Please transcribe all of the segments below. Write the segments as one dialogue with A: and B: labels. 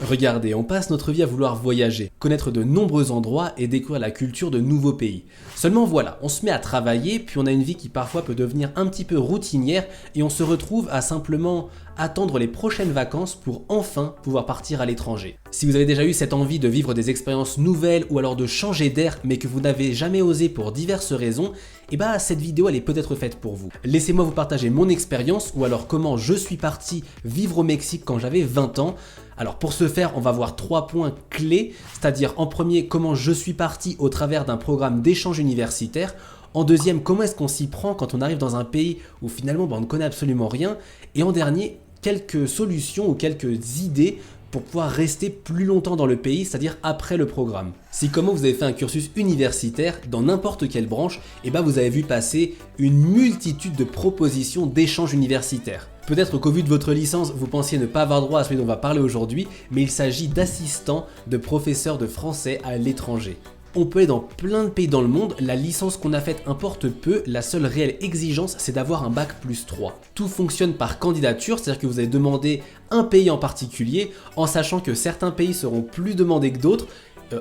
A: Regardez, on passe notre vie à vouloir voyager, connaître de nombreux endroits et découvrir la culture de nouveaux pays. Seulement voilà, on se met à travailler, puis on a une vie qui parfois peut devenir un petit peu routinière et on se retrouve à simplement attendre les prochaines vacances pour enfin pouvoir partir à l'étranger. Si vous avez déjà eu cette envie de vivre des expériences nouvelles ou alors de changer d'air mais que vous n'avez jamais osé pour diverses raisons, et cette vidéo elle est peut-être faite pour vous. Laissez-moi vous partager mon expérience ou alors comment je suis parti vivre au Mexique quand j'avais 20 ans. Alors pour ce faire, on va voir 3 points clés, c'est-à-dire en premier comment je suis parti au travers d'un programme d'échange universitaire. En deuxième, comment est-ce qu'on s'y prend quand on arrive dans un pays où finalement on ne connaît absolument rien. Et en dernier, quelques solutions ou quelques idées pour pouvoir rester plus longtemps dans le pays, c'est-à-dire après le programme. Si comme moi vous avez fait un cursus universitaire dans n'importe quelle branche, vous avez vu passer une multitude de propositions d'échanges universitaires. Peut-être qu'au vu de votre licence, vous pensiez ne pas avoir droit à celui dont on va parler aujourd'hui, mais il s'agit d'assistants de professeurs de français à l'étranger. On peut aller dans plein de pays dans le monde, la licence qu'on a faite importe peu, la seule réelle exigence c'est d'avoir un bac plus 3. Tout fonctionne par candidature, c'est-à-dire que vous allez demander un pays en particulier, en sachant que certains pays seront plus demandés que d'autres.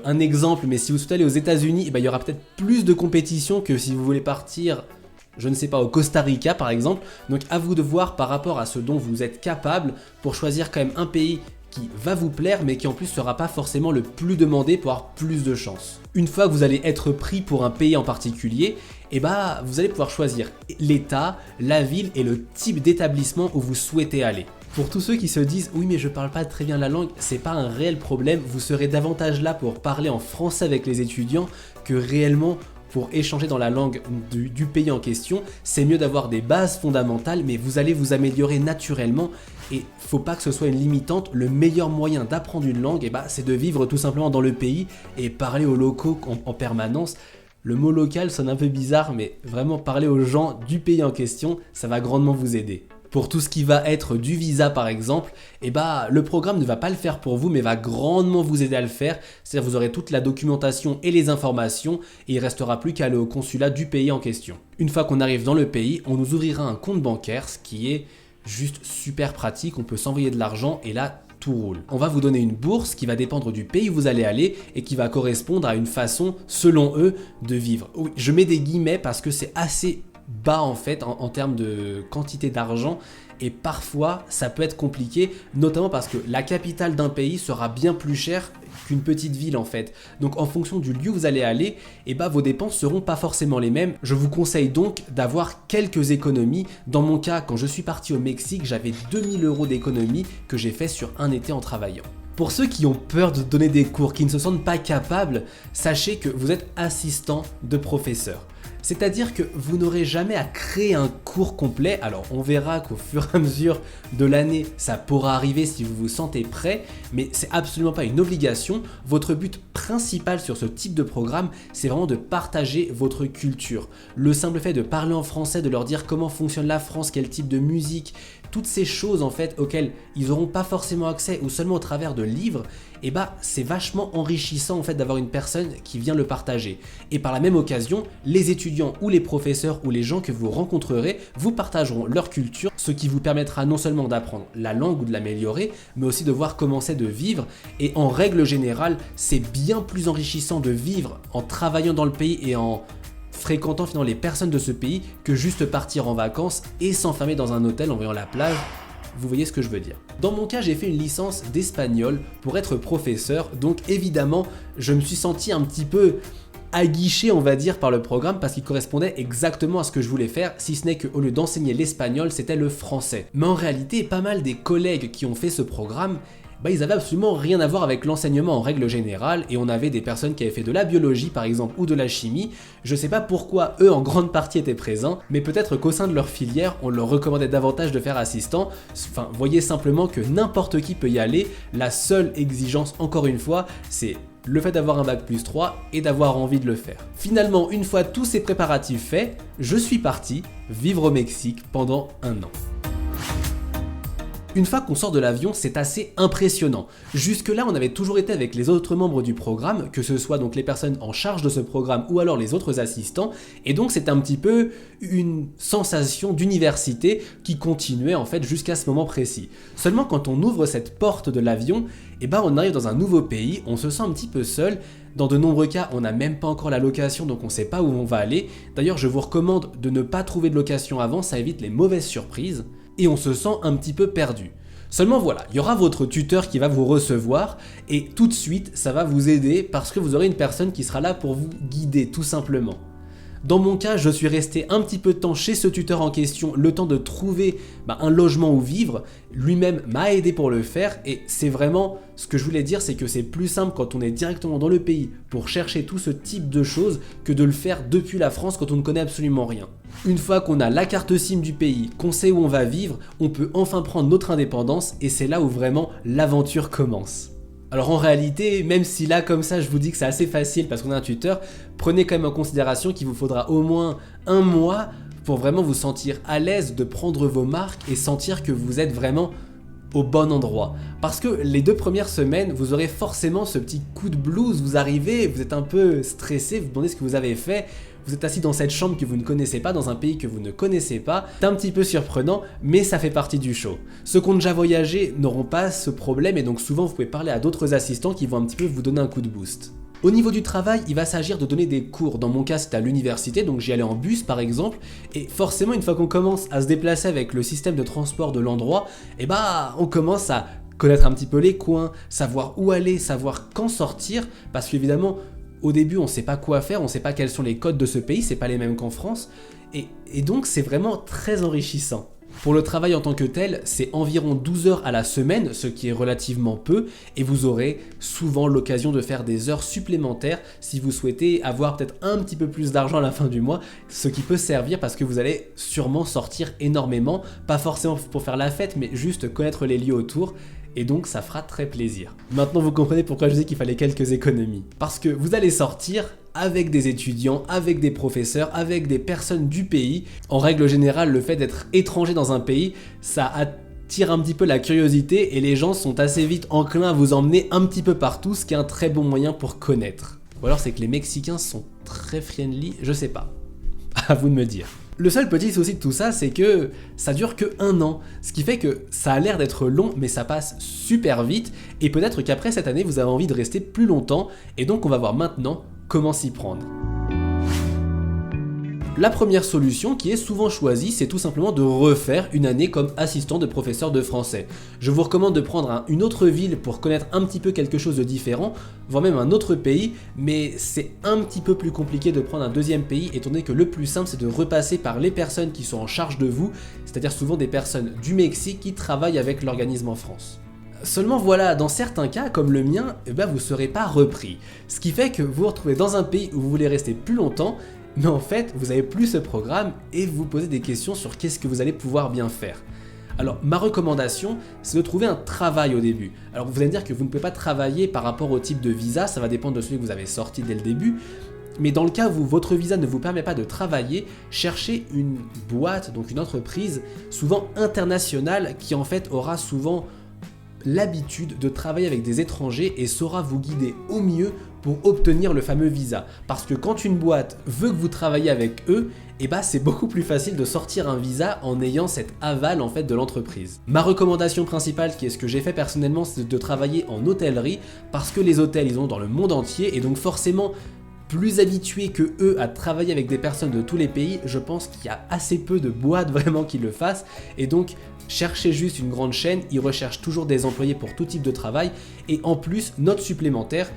A: Un exemple, mais si vous souhaitez aller aux États-Unis, il y aura peut-être plus de compétition que si vous voulez partir, je ne sais pas, au Costa Rica par exemple. Donc à vous de voir par rapport à ce dont vous êtes capable pour choisir quand même un pays qui va vous plaire mais qui en plus sera pas forcément le plus demandé pour avoir plus de chance. Une fois que vous allez être pris pour un pays en particulier, vous allez pouvoir choisir l'état, la ville et le type d'établissement où vous souhaitez aller. Pour tous ceux qui se disent « oui mais je parle pas très bien la langue », c'est pas un réel problème, vous serez davantage là pour parler en français avec les étudiants que réellement pour échanger dans la langue du pays en question. C'est mieux d'avoir des bases fondamentales, mais vous allez vous améliorer naturellement et faut pas que ce soit une limitante. Le meilleur moyen d'apprendre une langue, c'est de vivre tout simplement dans le pays et parler aux locaux en permanence. Le mot local sonne un peu bizarre, mais vraiment parler aux gens du pays en question, ça va grandement vous aider. Pour tout ce qui va être du visa par exemple, le programme ne va pas le faire pour vous mais va grandement vous aider à le faire. C'est-à-dire vous aurez toute la documentation et les informations et il ne restera plus qu'à aller au consulat du pays en question. Une fois qu'on arrive dans le pays, on nous ouvrira un compte bancaire, ce qui est juste super pratique, on peut s'envoyer de l'argent et là tout roule. On va vous donner une bourse qui va dépendre du pays où vous allez aller et qui va correspondre à une façon, selon eux, de vivre. Oui, je mets des guillemets parce que c'est assez bas en fait en termes de quantité d'argent et parfois ça peut être compliqué, notamment parce que la capitale d'un pays sera bien plus chère qu'une petite ville en fait. Donc en fonction du lieu où vous allez aller, vos dépenses seront pas forcément les mêmes. Je vous conseille donc d'avoir quelques économies. Dans mon cas, quand je suis parti au Mexique, j'avais 2000 € d'économies que j'ai fait sur un été en travaillant. Pour ceux qui ont peur de donner des cours, qui ne se sentent pas capables, sachez que vous êtes assistant de professeur. C'est-à-dire que vous n'aurez jamais à créer un cours complet. Alors on verra qu'au fur et à mesure de l'année, ça pourra arriver si vous vous sentez prêt, mais c'est absolument pas une obligation. Votre but principal sur ce type de programme, c'est vraiment de partager votre culture. Le simple fait de parler en français, de leur dire comment fonctionne la France, quel type de musique, toutes ces choses en fait auxquelles ils n'auront pas forcément accès ou seulement au travers de livres, c'est vachement enrichissant en fait d'avoir une personne qui vient le partager. Et par la même occasion, les étudiants ou les professeurs ou les gens que vous rencontrerez vous partageront leur culture, ce qui vous permettra non seulement d'apprendre la langue ou de l'améliorer, mais aussi de voir comment c'est de vivre. Et en règle générale, c'est bien plus enrichissant de vivre en travaillant dans le pays et en fréquentant finalement les personnes de ce pays que juste partir en vacances et s'enfermer dans un hôtel en voyant la plage. Vous voyez ce que je veux dire. Dans mon cas, j'ai fait une licence d'espagnol pour être professeur, donc évidemment, je me suis senti un petit peu aguiché, on va dire, par le programme parce qu'il correspondait exactement à ce que je voulais faire, si ce n'est qu'au lieu d'enseigner l'espagnol, c'était le français. Mais en réalité, pas mal des collègues qui ont fait ce programme, ils avaient absolument rien à voir avec l'enseignement en règle générale et on avait des personnes qui avaient fait de la biologie par exemple ou de la chimie. Je sais pas pourquoi eux en grande partie étaient présents, mais peut-être qu'au sein de leur filière on leur recommandait davantage de faire assistant. Voyez simplement que n'importe qui peut y aller, la seule exigence encore une fois c'est le fait d'avoir un bac plus 3 et d'avoir envie de le faire. Finalement, une fois tous ces préparatifs faits, je suis parti vivre au Mexique pendant 1 an. Une fois qu'on sort de l'avion, c'est assez impressionnant. Jusque-là, on avait toujours été avec les autres membres du programme, que ce soit donc les personnes en charge de ce programme ou alors les autres assistants, et donc c'est un petit peu une sensation d'université qui continuait en fait jusqu'à ce moment précis. Seulement quand on ouvre cette porte de l'avion, on arrive dans un nouveau pays, on se sent un petit peu seul. Dans de nombreux cas, on n'a même pas encore la location, donc on ne sait pas où on va aller. D'ailleurs, je vous recommande de ne pas trouver de location avant, ça évite les mauvaises surprises. Et on se sent un petit peu perdu. Seulement voilà, il y aura votre tuteur qui va vous recevoir et tout de suite, ça va vous aider parce que vous aurez une personne qui sera là pour vous guider tout simplement. Dans mon cas, je suis resté un petit peu de temps chez ce tuteur en question, le temps de trouver un logement où vivre. Lui-même m'a aidé pour le faire et c'est vraiment ce que je voulais dire, c'est que c'est plus simple quand on est directement dans le pays pour chercher tout ce type de choses que de le faire depuis la France quand on ne connaît absolument rien. Une fois qu'on a la carte SIM du pays, qu'on sait où on va vivre, on peut enfin prendre notre indépendance et c'est là où vraiment l'aventure commence. Alors en réalité, même si là comme ça je vous dis que c'est assez facile parce qu'on a un tuteur, prenez quand même en considération qu'il vous faudra au moins un mois pour vraiment vous sentir à l'aise de prendre vos marques et sentir que vous êtes vraiment au bon endroit. Parce que les 2 premières semaines, vous aurez forcément ce petit coup de blues, vous arrivez, vous êtes un peu stressé, vous vous demandez ce que vous avez fait, vous êtes assis dans cette chambre que vous ne connaissez pas, dans un pays que vous ne connaissez pas, c'est un petit peu surprenant, mais ça fait partie du show. Ceux qui ont déjà voyagé n'auront pas ce problème et donc souvent vous pouvez parler à d'autres assistants qui vont un petit peu vous donner un coup de boost. Au niveau du travail, il va s'agir de donner des cours. Dans mon cas, c'était à l'université, donc j'y allais en bus par exemple. Et forcément, une fois qu'on commence à se déplacer avec le système de transport de l'endroit, on commence à connaître un petit peu les coins, savoir où aller, savoir quand sortir. Parce qu'évidemment, au début, on ne sait pas quoi faire, on ne sait pas quels sont les codes de ce pays, c'est pas les mêmes qu'en France. Et donc, c'est vraiment très enrichissant. Pour le travail en tant que tel, c'est environ 12 heures à la semaine, ce qui est relativement peu, et vous aurez souvent l'occasion de faire des heures supplémentaires si vous souhaitez avoir peut-être un petit peu plus d'argent à la fin du mois, ce qui peut servir parce que vous allez sûrement sortir énormément, pas forcément pour faire la fête, mais juste connaître les lieux autour. Et donc ça fera très plaisir. Maintenant vous comprenez pourquoi je dis qu'il fallait quelques économies. Parce que vous allez sortir avec des étudiants, avec des professeurs, avec des personnes du pays. En règle générale, le fait d'être étranger dans un pays, ça attire un petit peu la curiosité et les gens sont assez vite enclins à vous emmener un petit peu partout, ce qui est un très bon moyen pour connaître. Ou alors c'est que les Mexicains sont très friendly, je sais pas. À vous de me dire. Le seul petit souci de tout ça, c'est que ça dure que 1 an, ce qui fait que ça a l'air d'être long, mais ça passe super vite, et peut-être qu'après cette année, vous avez envie de rester plus longtemps, et donc on va voir maintenant comment s'y prendre. La première solution qui est souvent choisie, c'est tout simplement de refaire une année comme assistant de professeur de français. Je vous recommande de prendre une autre ville pour connaître un petit peu quelque chose de différent, voire même un autre pays, mais c'est un petit peu plus compliqué de prendre un deuxième pays, étant donné que le plus simple c'est de repasser par les personnes qui sont en charge de vous, c'est-à-dire souvent des personnes du Mexique qui travaillent avec l'organisme en France. Seulement voilà, dans certains cas, comme le mien, vous ne serez pas repris. Ce qui fait que vous vous retrouvez dans un pays où vous voulez rester plus longtemps, mais en fait, vous n'avez plus ce programme et vous vous posez des questions sur qu'est-ce que vous allez pouvoir bien faire. Alors, ma recommandation, c'est de trouver un travail au début. Alors, vous allez me dire que vous ne pouvez pas travailler par rapport au type de visa, ça va dépendre de celui que vous avez sorti dès le début. Mais dans le cas où votre visa ne vous permet pas de travailler, cherchez une boîte, donc une entreprise, souvent internationale, qui en fait aura souvent l'habitude de travailler avec des étrangers et saura vous guider au mieux pour obtenir le fameux visa. Parce que quand une boîte veut que vous travaillez avec eux, c'est beaucoup plus facile de sortir un visa en ayant cet aval en fait de l'entreprise. Ma recommandation principale, qui est ce que j'ai fait personnellement, c'est de travailler en hôtellerie parce que les hôtels ils ont dans le monde entier et donc forcément plus habitués que eux à travailler avec des personnes de tous les pays, je pense qu'il y a assez peu de boîtes vraiment qui le fassent et donc cherchez juste une grande chaîne, ils recherchent toujours des employés pour tout type de travail et en plus, note supplémentaire,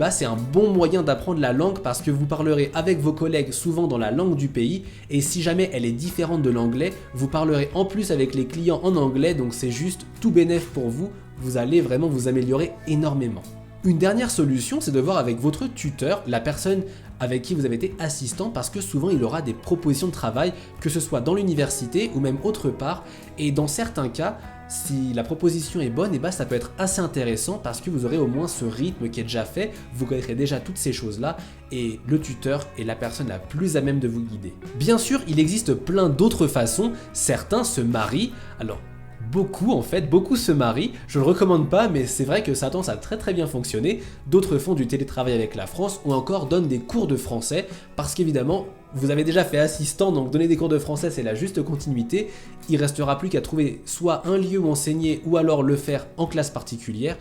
A: c'est un bon moyen d'apprendre la langue parce que vous parlerez avec vos collègues souvent dans la langue du pays et si jamais elle est différente de l'anglais, vous parlerez en plus avec les clients en anglais donc c'est juste tout bénef pour vous, vous allez vraiment vous améliorer énormément. Une dernière solution, c'est de voir avec votre tuteur, la personne avec qui vous avez été assistant, parce que souvent il aura des propositions de travail, que ce soit dans l'université ou même autre part, et dans certains cas, si la proposition est bonne, ça peut être assez intéressant parce que vous aurez au moins ce rythme qui est déjà fait, vous connaîtrez déjà toutes ces choses-là, et le tuteur est la personne la plus à même de vous guider. Bien sûr, il existe plein d'autres façons, certains se marient, alors beaucoup en fait, beaucoup se marient. Je le recommande pas, mais c'est vrai que ça a tendance à très bien fonctionner. D'autres font du télétravail avec la France ou encore donnent des cours de français parce qu'évidemment, vous avez déjà fait assistant, donc donner des cours de français c'est la juste continuité. Il restera plus qu'à trouver soit un lieu où enseigner ou alors le faire en classe particulière.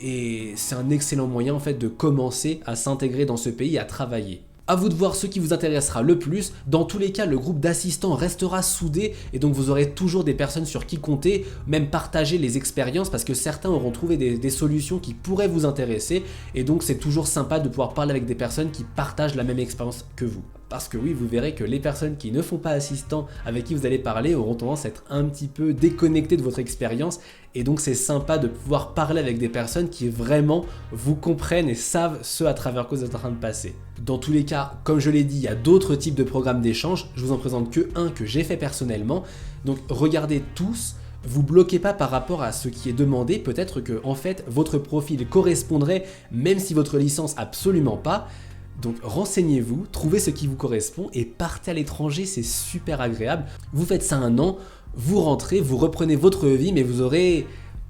A: Et c'est un excellent moyen en fait de commencer à s'intégrer dans ce pays, à travailler. À vous de voir ce qui vous intéressera le plus. Dans tous les cas, le groupe d'assistants restera soudé et donc vous aurez toujours des personnes sur qui compter, même partager les expériences parce que certains auront trouvé des solutions qui pourraient vous intéresser et donc c'est toujours sympa de pouvoir parler avec des personnes qui partagent la même expérience que vous. Parce que oui, vous verrez que les personnes qui ne font pas assistant avec qui vous allez parler auront tendance à être un petit peu déconnectées de votre expérience et donc c'est sympa de pouvoir parler avec des personnes qui vraiment vous comprennent et savent ce à travers quoi vous êtes en train de passer. Dans tous les cas, comme je l'ai dit, il y a d'autres types de programmes d'échange, je vous en présente que un que j'ai fait personnellement, donc regardez tous. Vous bloquez pas par rapport à ce qui est demandé, peut-être que en fait votre profil correspondrait même si votre licence absolument pas. Donc renseignez-vous, trouvez ce qui vous correspond et partez à l'étranger, c'est super agréable. Vous faites ça un an, vous rentrez, vous reprenez votre vie, mais vous aurez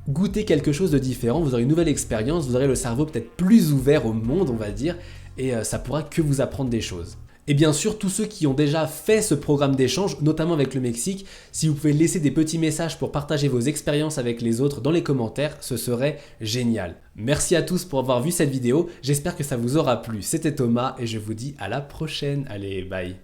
A: goûté quelque chose de différent, vous aurez une nouvelle expérience, vous aurez le cerveau peut-être plus ouvert au monde, on va dire, et ça pourra que vous apprendre des choses. Et bien sûr, tous ceux qui ont déjà fait ce programme d'échange, notamment avec le Mexique, si vous pouvez laisser des petits messages pour partager vos expériences avec les autres dans les commentaires, ce serait génial. Merci à tous pour avoir vu cette vidéo, j'espère que ça vous aura plu. C'était Thomas et je vous dis à la prochaine. Allez, bye.